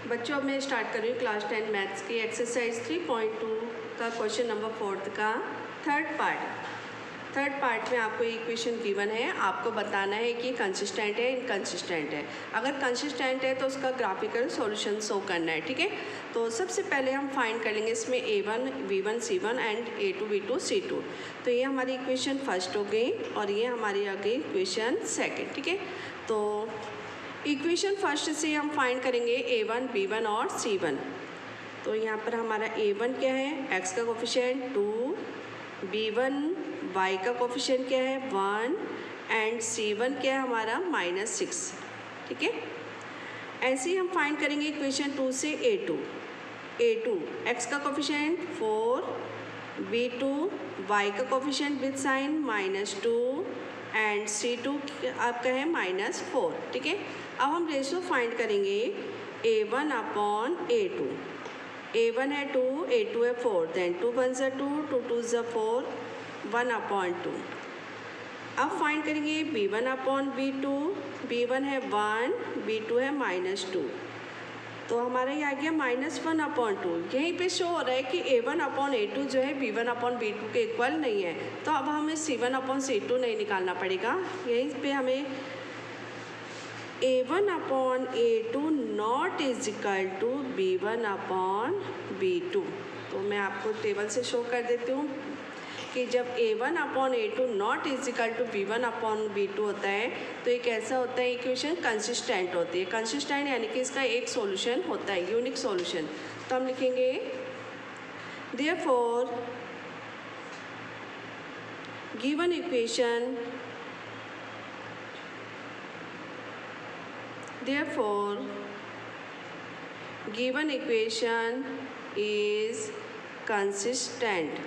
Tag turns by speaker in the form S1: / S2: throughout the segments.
S1: बच्चों अब मैं स्टार्ट कर रही हूँ क्लास 10 मैथ्स की एक्सरसाइज 3.2 का क्वेश्चन नंबर 4 का थर्ड पार्ट में आपको इक्वेशन गिवन है। आपको बताना है कि कंसिस्टेंट है इनकंसिस्टेंट है। अगर कंसिस्टेंट है तो उसका ग्राफिकल सॉल्यूशन शो करना है, ठीक है। तो सबसे पहले हम फाइंड कर लेंगे इसमें a1 b1 c1 and a2 b2 c2। तो ये हमारी इक्वेशन फर्स्ट हो गई और ये हमारी आ गई इक्वेशन सेकेंड, ठीक है। तो इक्वेशन फर्स्ट से हम फाइंड करेंगे a1 b1 और c1। तो यहाँ पर हमारा a1 क्या है, x का कोफिशिएंट 2, b1 y का कोफिशिएंट क्या है 1 एंड c1 क्या है हमारा -6, ठीक है। ऐसे ही हम फाइंड करेंगे इक्वेशन 2 से a2 x का कोफिशिएंट 4, b2 y का coefficient with sign -2 and c2 आपका है -4, ठीक है। अब हम रेशो फाइंड करेंगे a1 अपॉन a2। a1 है 2, a2 है 4, देन 2 1 ज़ा 2, 2 2 ज़ा 4, 1 अपॉन 2। अब फाइंड करेंगे b1 अपॉन b2। b1 है 1, b2 है -2, तो हमारा ये आ गया -1 अपॉन 2। यहीं पे शो हो रहा है कि a1 अपॉन a2 जो है b1 अपॉन b2 के इक्वल नहीं है, तो अब हमें c1 अपॉन c2 नहीं निकालना पड़ेगा। यहीं पे हमें a1 upon a2 not is equal to b1 upon b2। तो मैं आपको टेबल से शो कर देती हूँ कि जब a1 upon a2 not is equal to b1 upon b2 होता है तो ये कैसा होता है, इक्वेशन कंसिस्टेंट होती है। कंसिस्टेंट यानी कि इसका एक सॉल्यूशन होता है, यूनिक सॉल्यूशन। तो हम लिखेंगे therefore given equation is consistent।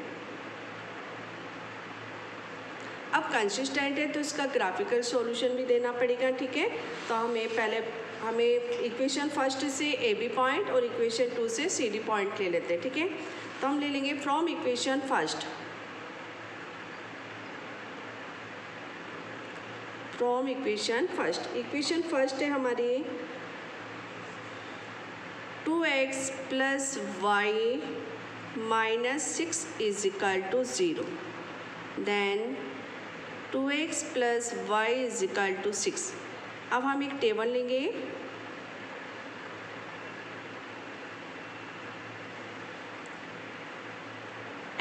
S1: अब कंसिस्टेंट है तो इसका ग्राफिकल सॉल्यूशन भी देना पड़ेगा, ठीक है। तो हमें इक्वेशन फर्स्ट से ए बी पॉइंट और इक्वेशन 2 से सी डी पॉइंट ले लेते हैं, ठीक है। तो हम ले लेंगे from equation first. Equation first है हमारी 2x plus y -6 is equal to 0। Then 2x plus y is equal to 6। अब हम एक टेबल लेंगे,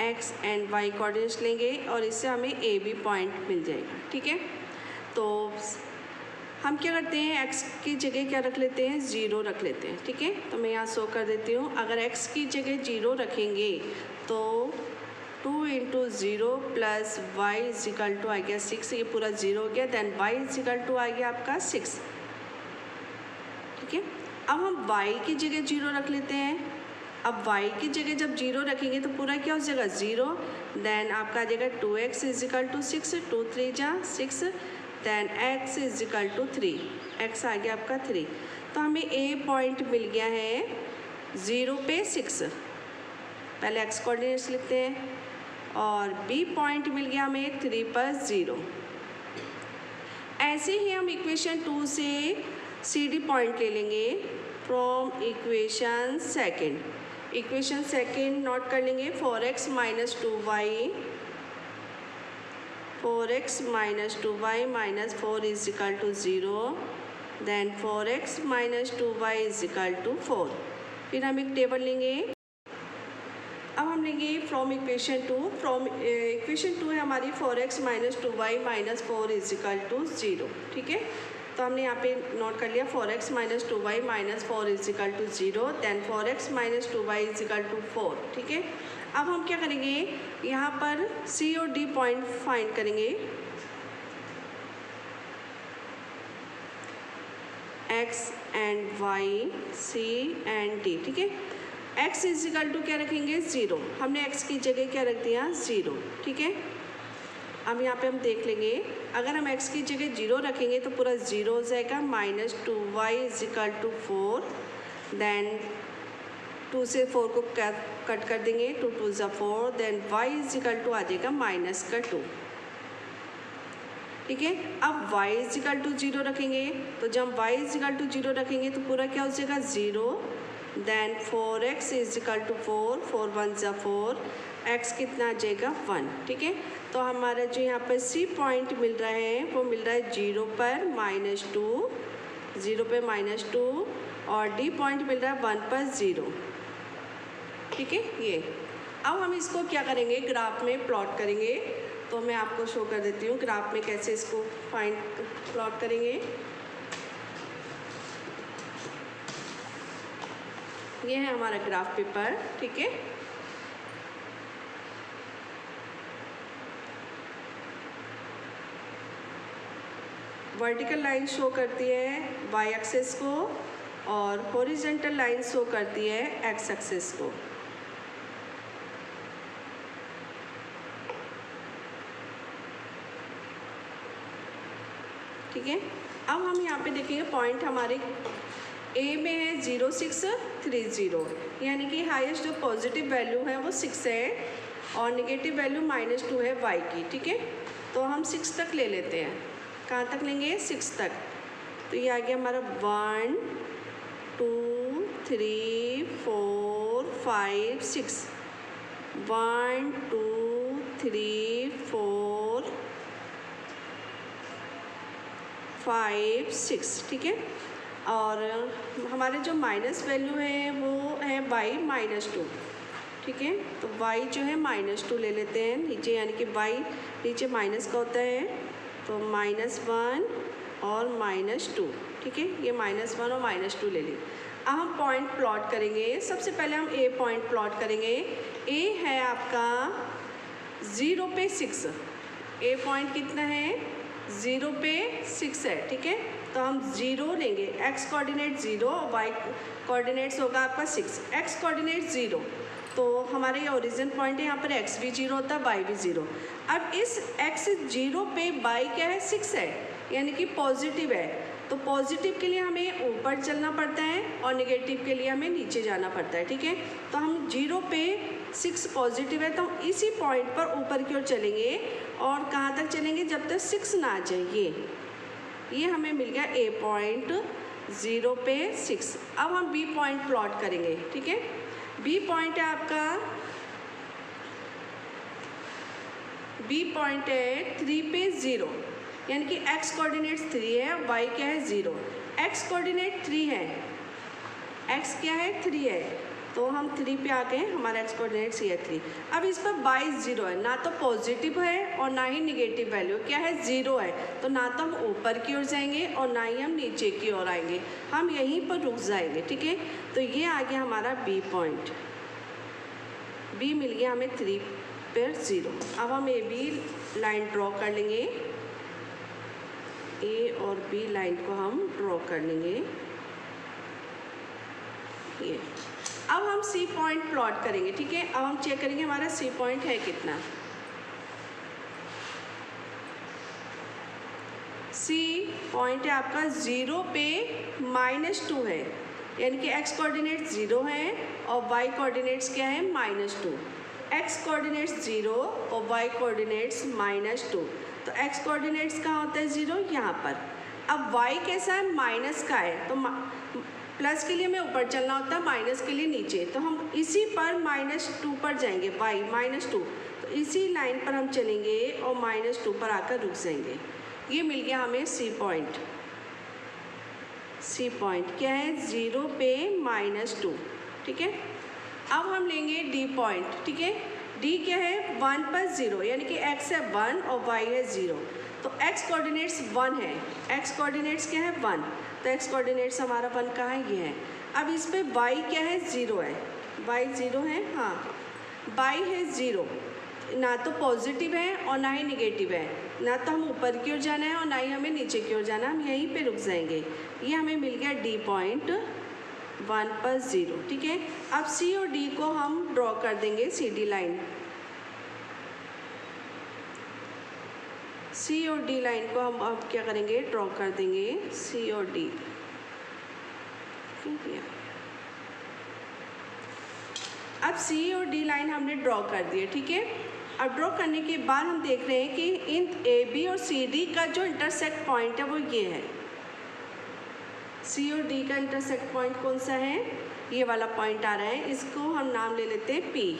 S1: x एंड y कोऑर्डिनेट्स लेंगे और इससे हमें ए बी पॉइंट मिल जाएगा, ठीक है। तो हम क्या करते हैं, x की जगह क्या रख लेते हैं, 0 रख लेते हैं, ठीक है। तो मैं यहाँ शो कर देती हूँ। अगर x की जगह 0 रखेंगे तो 2 × 0 plus y is equal to आ गया 6, ये पूरा 0 हो गया। Then y is equal to आ गया आपका 6, ठीक है। अब हम y की जगह 0 रख लेते हैं। अब y की जगह जब 0 रखेंगे तो पूरा क्या हो जाएगा 0। देन आपका आ जाएगा 2x इज इक्वल टू 6, 2 3 जा 6, then x is equal to 3, x आ गया आपका 3। तो हमें a पॉइंट मिल गया है 0 पे 6, पहले x कोऑर्डिनेट्स लिखते हैं, और b पॉइंट मिल गया हमें 3 पर 0। ऐसे ही हम इक्वेशन 2 से सी डी पॉइंट ले लेंगे फ्रॉम इक्वेशन सेकेंड नोट कर लेंगे 4x - 2y -4 is equal to 0। Then 4x - 2y is equal to 4। फिर हम एक टेबल लेंगे। अब हम लेंगे फ्रॉम इक्वेशन 2 है हमारी 4x - 2y -4 is equal to 0, ठीक है। तो हमने यहाँ पे नोट कर लिया 4x - 2y -4 is equal to 0, then 4x - 2y is equal to 4, ठीक है। अब हम क्या करेंगे, यहाँ पर C और D पॉइंट फाइंड करेंगे। x and y, C and D, ठीक है। x इज इक्वल टू क्या रखेंगे 0, हमने x की जगह क्या रख दिया 0, ठीक है। अब यहाँ पे हम देख लेंगे, अगर हम x की जगह 0 रखेंगे तो पूरा 0 हो जाएगा। -2y is equal to 4, then 2 से 4 को कट कर देंगे, 2 2 ज़ा 4, then y is equal to आ जाएगा -2। ठीक है। अब y इज इक्वल टू 0 रखेंगे, तो जब y इज इक्वल टू 0 रखेंगे तो पूरा क्या हो जाएगा 0, then 4x is equal to 4, 4 1 ज़ा 4, x कितना आ जाएगा 1, ठीक है। तो हमारा जो यहाँ पर C पॉइंट मिल रहा है वो मिल रहा है 0 पर -2, 0 पे -2, और D पॉइंट मिल रहा है 1 पर 0, ठीक है। ये अब हम इसको क्या करेंगे, ग्राफ में प्लॉट करेंगे। तो मैं आपको शो कर देती हूँ ग्राफ में कैसे इसको फाइंड प्लॉट करेंगे। ये है हमारा ग्राफ पेपर, ठीक है। वर्टिकल लाइन शो करती है y एक्सिस को और हॉरिजॉन्टल लाइन शो करती है x एक्सिस को। ठीक है। अब हम यहाँ पे देखेंगे पॉइंट हमारे ए में है 0 6 3 0, यानी कि हाईएस्ट जो पॉजिटिव वैल्यू है वो 6 है और नेगेटिव वैल्यू -2 है y की, ठीक है। तो हम 6 तक ले लेते हैं। कहाँ तक लेंगे 6 तक, तो ये आ गया हमारा 1 2 3 4 5 6, 1 2 3 4 5 6, ठीक है। और हमारे जो माइनस वैल्यू है वो है y -2, ठीक है। तो y जो है -2 ले लेते हैं नीचे, यानी कि y नीचे माइनस का होता है, तो -1 और -2, ठीक है। ये -1 और -2 ले ली। अब हम पॉइंट प्लॉट करेंगे। सबसे पहले हम ए पॉइंट प्लॉट करेंगे। ए है आपका 0 पे 6, ए पॉइंट कितना है 0 पे 6 है, ठीक है। तो हम 0 लेंगे, x कोऑर्डिनेट 0 और y कोऑर्डिनेट्स होगा आपका 6, x कोऑर्डिनेट 0, तो हमारा ये ओरिजिन पॉइंट है, यहाँ पर x भी 0 होता है, y भी 0। अब इस x 0 पे y क्या है 6 है, यानी कि पॉजिटिव है। तो पॉजिटिव के लिए हमें ऊपर चलना पड़ता है और नेगेटिव के लिए हमें नीचे जाना पड़ता है, ठीक है। तो हम 0 पे 6 पॉजिटिव है, तो हम इसी पॉइंट पर ऊपर की ओर चलेंगे। और कहाँ तक चलेंगे, जब तक 6 ना आ जाए। ये हमें मिल गया ए पॉइंट 0 पे 6। अब हम बी पॉइंट प्लॉट करेंगे, ठीक है। बी पॉइंट है आपका, बी पॉइंट है 3 पे 0, यानी कि x कोऑर्डिनेट्स 3 है, y क्या है 0, x कोऑर्डिनेट 3 है, x क्या है 3 है, तो हम 3 पे आ गए, हमारा x कोऑर्डिनेट्स ये 3। अब इस पर y 0 है, ना तो पॉजिटिव है और ना ही निगेटिव वैल्यू क्या है 0 है, तो ना तो हम ऊपर की ओर जाएंगे और ना ही हम नीचे की ओर आएंगे, हम यहीं पर रुक जाएंगे, ठीक है। तो ये आ गया हमारा बी पॉइंट, बी मिल गया हमें 3 पर 0। अब हम ए बी लाइन ड्रॉ कर लेंगे, ए और बी लाइन को हम ड्रॉ कर लेंगे। ये अब हम सी पॉइंट प्लॉट करेंगे, ठीक है। अब हम चेक करेंगे हमारा सी पॉइंट है कितना। सी पॉइंट है आपका 0 पे -2 है, यानी कि x कोऑर्डिनेट 0 है और y कोऑर्डिनेट्स क्या है -2, x कोऑर्डिनेट्स 0 और y कोऑर्डिनेट्स -2, तो x कोऑर्डिनेट्स कहाँ होता है 0, यहाँ पर। अब y कैसा है माइनस का है, तो प्लस के लिए हमें ऊपर चलना होता है, माइनस के लिए नीचे, तो हम इसी पर -2 पर जाएंगे, y -2, तो इसी लाइन पर हम चलेंगे और -2 पर आकर रुक जाएंगे। ये मिल गया हमें सी पॉइंट। सी पॉइंट क्या है 0 पे -2, ठीक है। अब हम लेंगे डी पॉइंट, ठीक है। डी क्या है 1 पर 0, यानी कि x है 1 और y है 0, तो x कोऑर्डिनेट्स 1 है, x कोऑर्डिनेट्स क्या है 1, तो x कोऑर्डिनेट्स हमारा 1 कहाँ है, ये है। अब इस पे y क्या है 0 है, y 0 है, हाँ y है 0, ना तो पॉजिटिव है और ना ही निगेटिव है, ना तो हम ऊपर की ओर जाना है और ना ही हमें नीचे की ओर जाना है, हम यहीं पे रुक जाएंगे। ये हमें मिल गया डी पॉइंट 1 पर 0, ठीक है। अब सी और डी को हम ड्रॉ कर देंगे, सी डी लाइन, सी और डी लाइन को हम अब क्या करेंगे ड्रॉ कर देंगे, सी और डी। अब सी और डी लाइन हमने ड्रॉ कर दी है, ठीक है। अब ड्रॉ करने के बाद हम देख रहे हैं कि इन ए बी और सी डी का जो इंटरसेक्ट पॉइंट है वो ये है। सी और डी का इंटरसेक्ट पॉइंट कौन सा है? ये वाला पॉइंट आ रहा है, इसको हम नाम ले लेते हैं पी।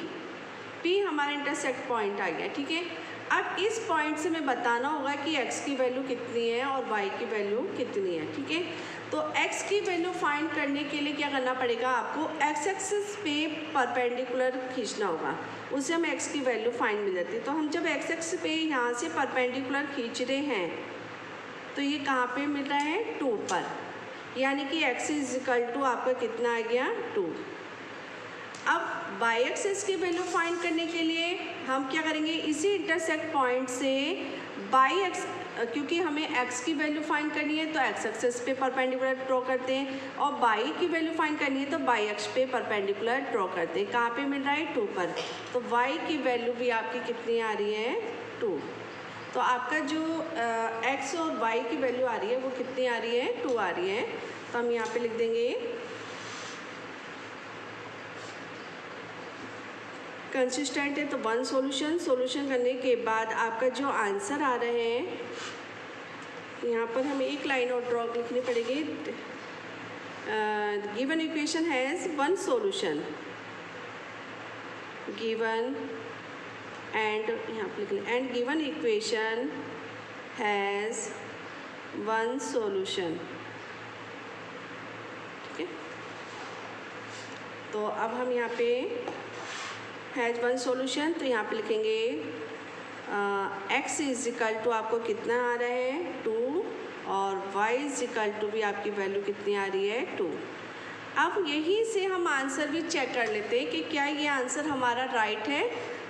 S1: पी हमारा इंटरसेक्ट पॉइंट आ गया, ठीक है। अब इस पॉइंट से हमें बताना होगा कि x की वैल्यू कितनी है और y की वैल्यू कितनी है, ठीक है। तो x की वैल्यू फाइंड करने के लिए क्या करना पड़ेगा? आपको x एक्सिस पे परपेंडिकुलर खींचना होगा, उससे हमें x की वैल्यू फाइंड मिल जाती है। तो हम जब x एक्सिस पे यहाँ से परपेंडिकुलर खींच रहे हैं तो ये कहाँ पे मिल रहा है? 2 पर, यानी कि x इज इक्वल टू आपका कितना आ गया? 2। अब y एक्सिस की वैल्यू फाइंड करने के लिए हम क्या करेंगे? इसी इंटरसेक्ट पॉइंट से y एक्स, क्योंकि हमें x की वैल्यू फाइंड करनी है तो x एक्सिस पे परपेंडिकुलर ड्रॉ करते हैं, और y की वैल्यू फाइंड करनी है तो y एक्स पे परपेंडिकुलर ड्रॉ करते हैं। कहाँ पे मिल रहा है? 2 पर। तो y की वैल्यू भी आपकी कितनी आ रही है? 2। तो आपका जो x और y की वैल्यू आ रही है वो कितनी आ रही है? 2 आ रही है। तो हम यहाँ पे लिख देंगे कंसिस्टेंट है तो 1 सॉल्यूशन। सॉल्यूशन करने के बाद आपका जो आंसर आ रहे हैं, यहाँ पर हमें एक लाइन और ड्रॉ लिखनी पड़ेगी। Given equation has 1 solution, given and यहाँ पर लिख लें, and given equation has 1 solution, ठीक है। तो अब हम यहाँ पे हैज़ 1 सॉल्यूशन, तो यहाँ पे लिखेंगे x इज इक्वल टू आपको कितना आ रहा है? 2, और y इज इक्वल टू भी आपकी वैल्यू कितनी आ रही है? 2। अब यहीं से हम आंसर भी चेक कर लेते हैं कि क्या ये आंसर हमारा राइट है।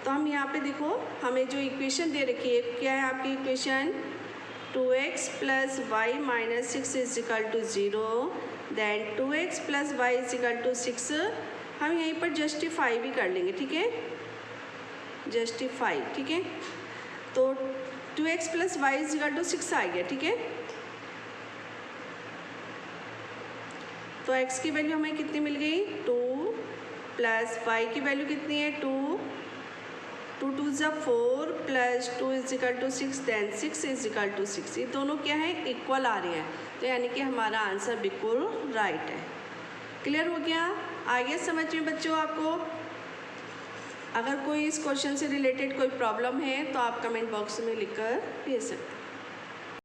S1: तो हम यहाँ पे देखो, हमें जो इक्वेशन दे रखी है, क्या है आपकी equation? 2x plus y minus 6 is equal to 0, then 2x plus y is equal to 6। हम यहीं पर जस्टिफाई भी कर लेंगे, ठीक है, जस्टिफाई, ठीक है। तो 2x plus y is equal to 6 आ गया, ठीक है। तो x की वैल्यू हमें कितनी मिल गई? 2 प्लस y की वैल्यू कितनी है? 2, 2 2 ज़ा 4 plus 2 is equal to 6, then 6 is equal to 6। ये दोनों क्या है? इक्वल आ रही हैं, तो यानी कि हमारा आंसर बिल्कुल राइट है। क्लियर हो गया? आगे समझ में बच्चों आपको? अगर कोई इस क्वेश्चन से रिलेटेड कोई प्रॉब्लम है तो आप कमेंट बॉक्स में लिखकर भेज सकते हैं।